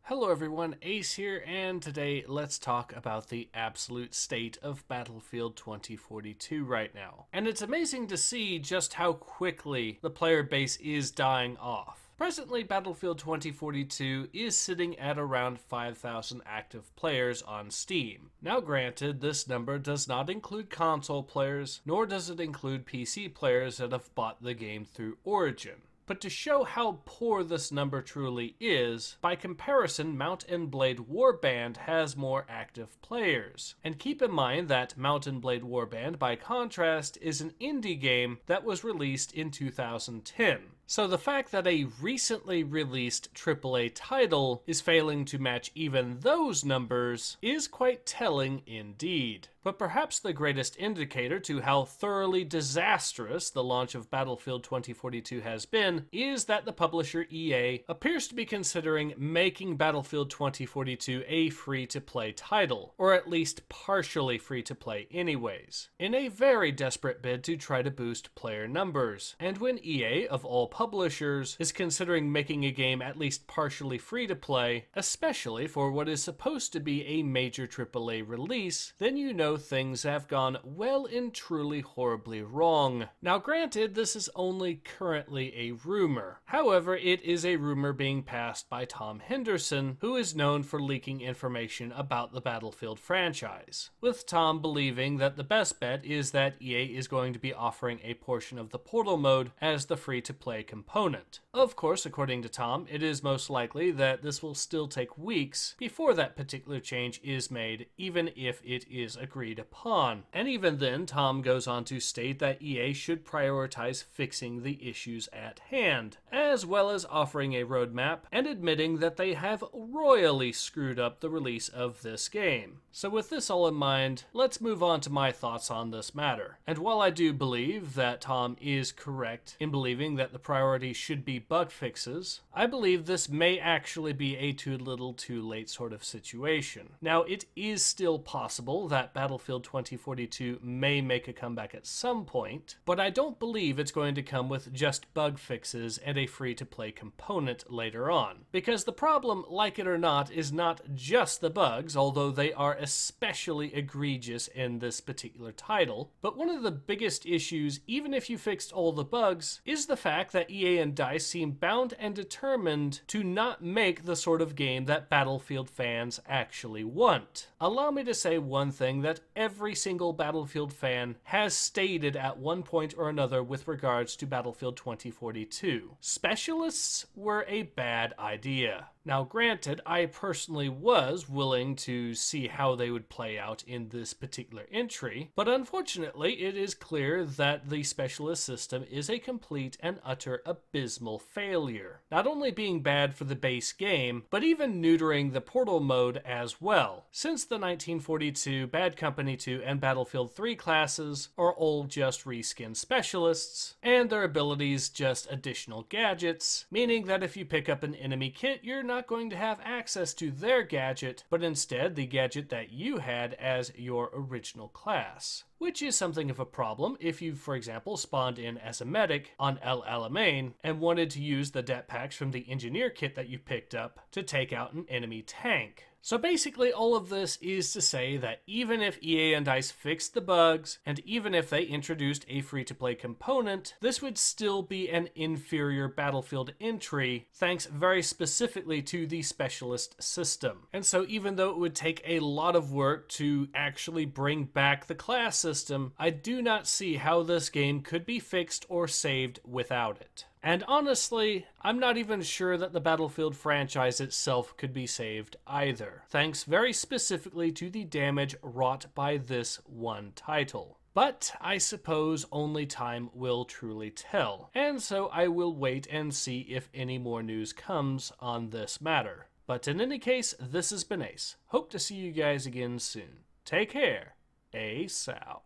Hello everyone, Ace here, and today let's talk about the absolute state of Battlefield 2042 right now. And it's amazing to see just how quickly the player base is dying off. Presently, Battlefield 2042 is sitting at around 5,000 active players on Steam. Now granted, this number does not include console players, nor does it include PC players that have bought the game through Origin. But to show how poor this number truly is, by comparison, Mount Blade Warband has more active players. And keep in mind that Mount Blade Warband, by contrast, is an indie game that was released in 2010. So the fact that a recently released AAA title is failing to match even those numbers is quite telling indeed. But perhaps the greatest indicator to how thoroughly disastrous the launch of Battlefield 2042 has been is that the publisher EA appears to be considering making Battlefield 2042 a free-to-play title, or at least partially free-to-play anyways, in a very desperate bid to try to boost player numbers. And when EA, of all publishers, is considering making a game at least partially free-to-play, especially for what is supposed to be a major AAA release, then you know things have gone well and truly horribly wrong. Now granted, this is only currently a rumor. However, it is a rumor being passed by Tom Henderson, who is known for leaking information about the Battlefield franchise, with Tom believing that the best bet is that EA is going to be offering a portion of the Portal mode as the free-to-play component. Of course, according to Tom, it is most likely that this will still take weeks before that particular change is made, even if it is agreed upon. And even then, Tom goes on to state that EA should prioritize fixing the issues at hand, as well as offering a roadmap and admitting that they have royally screwed up the release of this game. So with this all in mind, let's move on to my thoughts on this matter. And while I do believe that Tom is correct in believing that the priority should be bug fixes, I believe this may actually be a too little too late sort of situation. Now, it is still possible that Battlefield 2042 may make a comeback at some point, but I don't believe it's going to come with just bug fixes and a free-to-play component later on. Because the problem, like it or not, is not just the bugs, although they are especially egregious in this particular title, but one of the biggest issues, even if you fixed all the bugs, is the fact that EA and DICE seem bound and determined to not make the sort of game that Battlefield fans actually want. Allow me to say one thing that every single Battlefield fan has stated at one point or another with regards to Battlefield 2042. Specialists were a bad idea. Now granted, I personally was willing to see how they would play out in this particular entry, but unfortunately it is clear that the specialist system is a complete and utter abysmal failure. Not only being bad for the base game, but even neutering the Portal mode as well, since the 1942 Bad Company 2 and Battlefield 3 classes are all just reskin specialists, and their abilities just additional gadgets, meaning that if you pick up an enemy kit, you're not going to have access to their gadget, but instead the gadget that you had as your original class. Which is something of a problem if you, for example, spawned in as a medic on El Alamein and wanted to use the det packs from the engineer kit that you picked up to take out an enemy tank. So basically all of this is to say that even if EA and DICE fixed the bugs, and even if they introduced a free-to-play component, this would still be an inferior Battlefield entry, thanks very specifically to the specialist system. And so even though it would take a lot of work to actually bring back the class system, I do not see how this game could be fixed or saved without it. And honestly, I'm not even sure that the Battlefield franchise itself could be saved either, thanks very specifically to the damage wrought by this one title. But I suppose only time will truly tell, and so I will wait and see if any more news comes on this matter. But in any case, this has been Ace. Hope to see you guys again soon. Take care. Ace out.